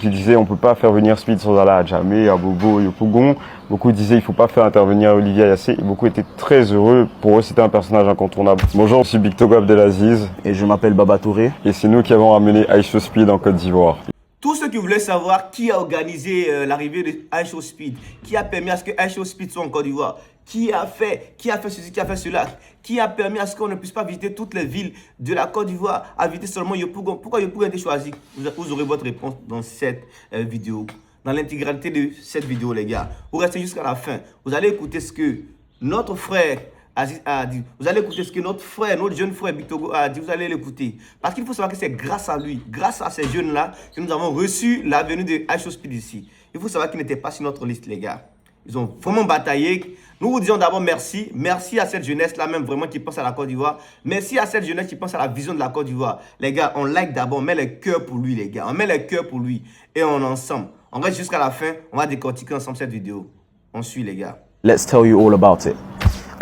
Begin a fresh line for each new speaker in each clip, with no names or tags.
Qui disait on peut pas faire venir Speed sans aller à Djamé, à Bobo, Yopougon. Beaucoup disaient il faut pas faire intervenir Olivier Ayassé. Et beaucoup étaient très heureux. Pour eux, c'était un personnage incontournable. Bonjour, je suis Big Togo Abdelaziz.
Et je m'appelle Baba Touré.
Et c'est nous qui avons ramené iShow Speed en Côte d'Ivoire.
Tous ceux qui voulaient savoir qui a organisé l'arrivée de iShow Speed, qui a permis à ce que iShow Speed soit en Côte d'Ivoire, qui a fait ceci, qui a fait cela, qui a permis à ce qu'on ne puisse pas visiter toutes les villes de la Côte d'Ivoire, à visiter seulement Yopougon. Pourquoi Yopougon a été choisi? Vous aurez votre réponse dans cette vidéo, dans l'intégralité de cette vidéo, les gars. Vous restez jusqu'à la fin. Vous allez écouter ce que notre frère Aziz a dit. Vous allez écouter ce que notre jeune frère Big Togo a dit. Vous allez l'écouter. Parce qu'il faut savoir que c'est grâce à lui, grâce à ces jeunes-là, que nous avons reçu la venue de iShow Speed ici. Il faut savoir qu'ils n'étaient pas sur notre liste, les gars. Ils ont vraiment bataillé. Nous vous disons d'abord merci. Merci à cette jeunesse-là même vraiment qui pense à la Côte d'Ivoire. Merci à cette jeunesse qui pense à la vision de la Côte d'Ivoire. Les gars, on like d'abord. On met les cœurs pour lui, les gars. On met les cœurs pour lui. Et on est ensemble. On reste jusqu'à la fin. On va décortiquer ensemble cette vidéo. On suit, les gars.
Let's tell you all about it.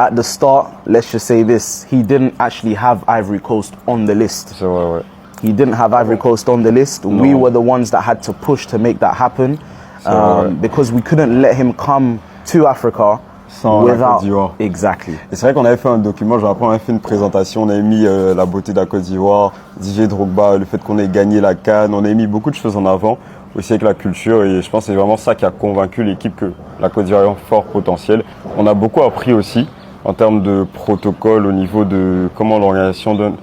At the start, let's just say this, he didn't actually have Ivory Coast on the list.
C'est vrai, ouais.
He didn't have Ivory Coast on the list.
No.
We were the ones that had to push to make that happen because we couldn't let him come to Africa
sans la Côte d'Ivoire.
Exactly.
Et c'est vrai qu'on avait fait un document, je me rappelle, on avait fait une présentation, on avait mis la beauté de la Côte d'Ivoire, DJ Drogba, le fait qu'on ait gagné la CAN, on avait mis beaucoup de choses en avant, aussi avec la culture, et je pense que c'est vraiment ça qui a convaincu l'équipe que la Côte d'Ivoire a un fort potentiel. On a beaucoup appris aussi en termes de protocole au niveau de comment l'organisation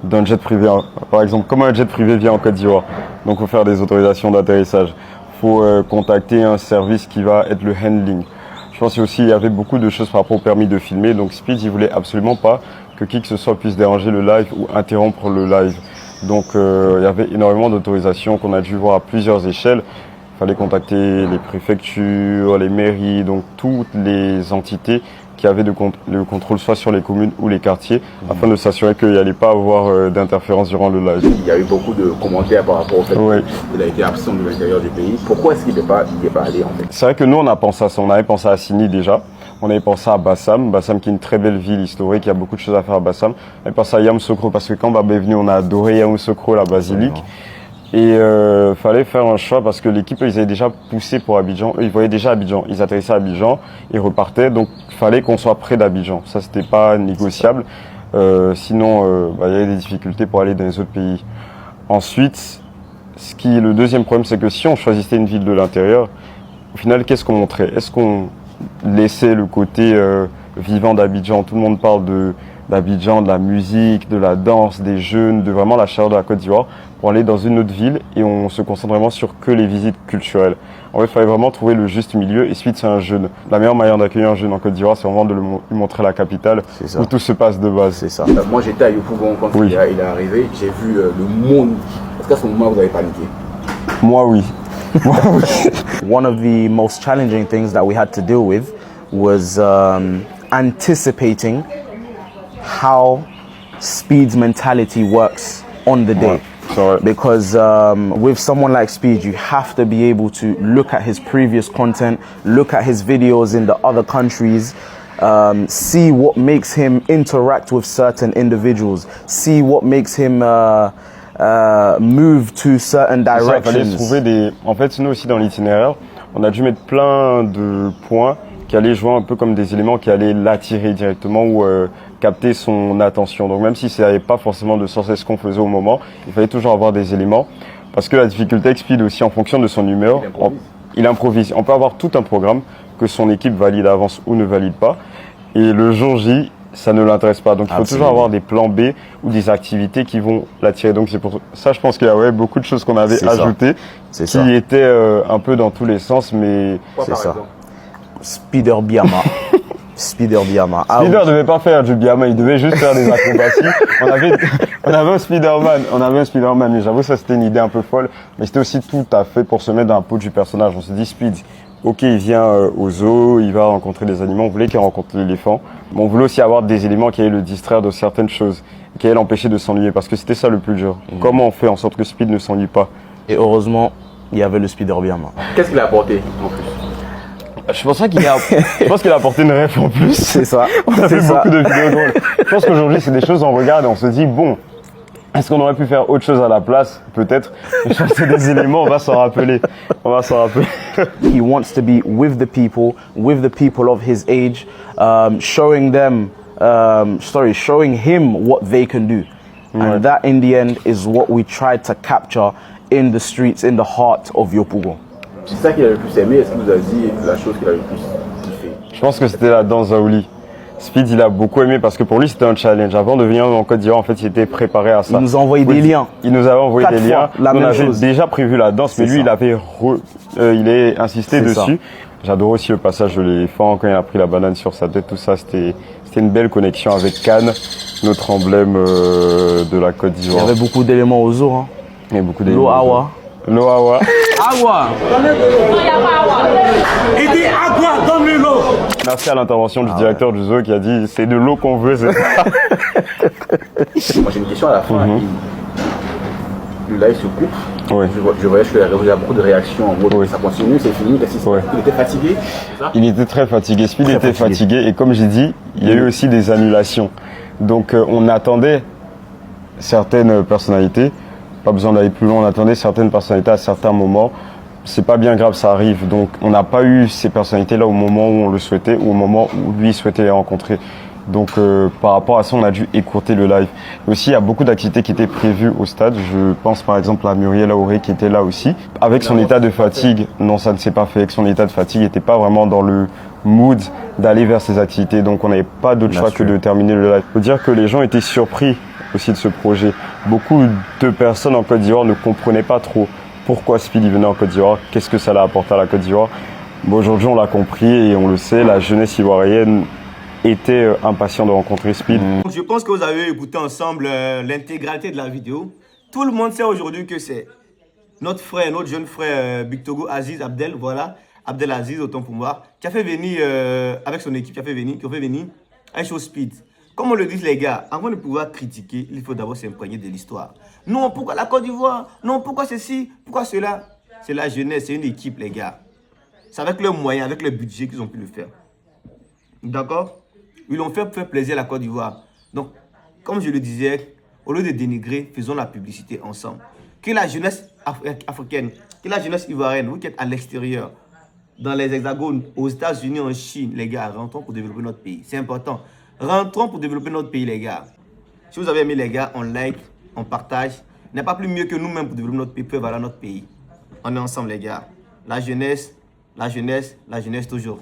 d'un jet privé, par exemple, comment un jet privé vient en Côte d'Ivoire. Donc il faut faire des autorisations d'atterrissage, il faut contacter un service qui va être le handling. Je pense aussi qu'il y avait beaucoup de choses par rapport au permis de filmer, donc Speed il voulait absolument pas que qui que ce soit puisse déranger le live ou interrompre le live. Donc il y avait énormément d'autorisations qu'on a dû voir à plusieurs échelles. Il fallait contacter les préfectures, les mairies, donc toutes les entités qui avaient le contrôle soit sur les communes ou les quartiers, afin de s'assurer qu'il n'y allait pas avoir d'interférence durant le live.
Il y a eu beaucoup de commentaires par rapport au fait qu'il a été absent de l'intérieur du pays. Pourquoi est-ce qu'il n'est pas allé en fait?
C'est vrai que nous on a pensé à ça, on avait pensé à Sini déjà, on avait pensé à Bassam qui est une très belle ville historique, il y a beaucoup de choses à faire à Bassam. On avait pensé à Yamoussoukro parce que quand Baba est venu on a adoré Yamoussoukro, la basilique. Et fallait faire un choix parce que l'équipe ils avaient déjà poussé pour Abidjan, eux ils voyaient déjà Abidjan, ils atterrissaient à Abidjan, ils repartaient, donc il fallait qu'on soit près d'Abidjan, ça c'était pas négociable, sinon il y avait des difficultés pour aller dans les autres pays. Ensuite, le deuxième problème c'est que si on choisissait une ville de l'intérieur, au final qu'est-ce qu'on montrait? Est-ce qu'on laissait le côté vivant d'Abidjan? Tout le monde parle d'Abidjan, de la musique, de la danse, des jeunes, de vraiment la chaleur de la Côte d'Ivoire, pour aller dans une autre ville et on se concentre vraiment sur que les visites culturelles. En fait, il fallait vraiment trouver le juste milieu et Speed c'est un jeune. La meilleure manière d'accueillir un jeune en Côte d'Ivoire, c'est vraiment de lui montrer la capitale où tout se passe de base.
C'est ça.
Moi j'étais à Yopougon quand il est arrivé, j'ai vu le monde. Est-ce qu'à ce moment vous avez paniqué?
Moi oui.
One of the most challenging things that we had to deal with was anticipating how Speed's mentality works on the day.
Sorry.
Because with someone like Speed, you have to be able to look at his previous content, look at his videos in the other countries, see what makes him interact with certain individuals, see what makes him move to certain directions.
Il fallait trouver En fait, nous aussi dans l'itinéraire, on a dû mettre plein de points qui allaient jouer un peu comme des éléments qui allaient l'attirer directement ou capter son attention. Donc même si ça n'avait pas forcément de sens à ce qu'on faisait au moment, il fallait toujours avoir des éléments. Parce que la difficulté avec Speed aussi, en fonction de son humeur, il improvise. On peut avoir tout un programme que son équipe valide à l'avance ou ne valide pas. Et le jour J, ça ne l'intéresse pas. Donc il faut toujours avoir des plans B ou des activités qui vont l'attirer. Donc c'est pour ça, je pense qu'il y a beaucoup de choses qu'on avait ajoutées qui étaient un peu dans tous les sens. Mais
c'est ça.
Spider Biama. Spider Biama.
Spider ne devait pas faire du Biama, il devait juste faire des acrobaties. On avait un Spider-Man, mais j'avoue ça c'était une idée un peu folle. Mais c'était aussi tout à fait pour se mettre dans la peau du personnage. On s'est dit Speed, ok il vient au zoo, il va rencontrer des animaux, on voulait qu'il rencontre l'éléphant. Mais on voulait aussi avoir des éléments qui allaient le distraire de certaines choses, qui allaient l'empêcher de s'ennuyer, parce que c'était ça le plus dur. Comment on fait en sorte que Speed ne s'ennuie pas?
Et heureusement, il y avait le Spider Biama.
Qu'est-ce qu'il a apporté en plus?
Je pense qu'il a apporté une ref en plus.
C'est ça.
On a fait beaucoup de vidéos drôles. Je pense qu'aujourd'hui, c'est des choses on regarde et on se dit, bon, Est-ce qu'on aurait pu faire autre chose à la place? Peut-être. Je pense que c'est des éléments, on va s'en rappeler. On va s'en rappeler.
He wants to be with the people of his age, showing him what they can do. And that in the end is what we tried to capture in the streets, in the heart of Yopougon.
C'est ça qu'il a le plus aimé. Est-ce qu'il vous a dit la chose qu'il a le plus kiffé?
Je pense que c'était la danse Zaouli. Speed, il a beaucoup aimé parce que pour lui, c'était un challenge. Avant de venir en Côte d'Ivoire, en fait, il était préparé à ça.
Il nous a envoyé des liens.
Il nous avait envoyé
4
des liens.
fois, la
On
même
avait
chose.
déjà prévu la danse, mais
C'est
lui,
ça.
il est insisté
C'est ça.
dessus. J'adore aussi le passage de l'éléphant quand il a pris la banane sur sa tête. Tout ça, c'était une belle connexion avec Cannes, notre emblème de la Côte
Il y
d'Ivoire.
avait beaucoup d'éléments aux eaux. Hein.
Il y a beaucoup
L'eau
d'éléments.
awa.
L'eau awa.
Agua.
Il dit agua, donne-lui l'eau.
Merci à l'intervention du directeur du zoo qui a dit c'est de l'eau qu'on veut, c'est ça.
Moi j'ai une question à la fin. Le live se coupe.
Oui.
Je voyais sur les réseaux, il y a beaucoup de réactions en mode
Oui.
ça continue, c'est fini. Qu'est-ce qui se passe? Il était fatigué, c'est ça?
Il était très fatigué. Speed était fatigué. Et comme j'ai dit, il y a eu aussi des annulations. Donc on attendait certaines personnalités. Pas besoin d'aller plus loin. On attendait certaines personnalités à certains moments. C'est pas bien grave, ça arrive. Donc on n'a pas eu ces personnalités-là au moment où on le souhaitait ou au moment où lui souhaitait les rencontrer. Donc par rapport à ça, on a dû écourter le live. Aussi, il y a beaucoup d'activités qui étaient prévues au stade. Je pense par exemple à Muriel Aouré qui était là aussi. Avec son état de fatigue, non, ça ne s'est pas fait. Avec son état de fatigue, il n'était pas vraiment dans le mood d'aller vers ces activités. Donc on n'avait pas d'autre choix que de terminer le live. Il faut dire que les gens étaient surpris aussi de ce projet. Beaucoup de personnes en Côte d'Ivoire ne comprenaient pas trop pourquoi Speedy venait en Côte d'Ivoire, qu'est-ce que ça l'a apporté à la Côte d'Ivoire. Bon, aujourd'hui, on l'a compris et on le sait, la jeunesse ivoirienne était impatient de rencontrer Speed.
Je pense que vous avez écouté ensemble l'intégralité de la vidéo. Tout le monde sait aujourd'hui que c'est notre frère, notre jeune frère Big Togo Aziz Abdel, voilà, Abdel Aziz, autant pour moi, qui a fait venir, avec son équipe, qui a fait venir un show Speed. Comme on le dit les gars, avant de pouvoir critiquer, il faut d'abord s'imprégner de l'histoire. Non, pourquoi la Côte d'Ivoire? Non, pourquoi ceci? Pourquoi cela? C'est la jeunesse, c'est une équipe les gars. C'est avec leurs moyens, avec le budget qu'ils ont pu le faire. D'accord? Ils l'ont fait faire plaisir à la Côte d'Ivoire. Donc, comme je le disais, au lieu de dénigrer, faisons la publicité ensemble. Que la jeunesse africaine, que la jeunesse ivoirienne, vous qui êtes à l'extérieur, dans les hexagones, aux États-Unis, en Chine, les gars, rentrons pour développer notre pays. C'est important. Rentrons pour développer notre pays, les gars. Si vous avez aimé, les gars, on like, on partage. Il n'y a pas plus mieux que nous-mêmes pour développer notre pays, pour faire valoir notre pays. On est ensemble, les gars. La jeunesse, la jeunesse, la jeunesse toujours.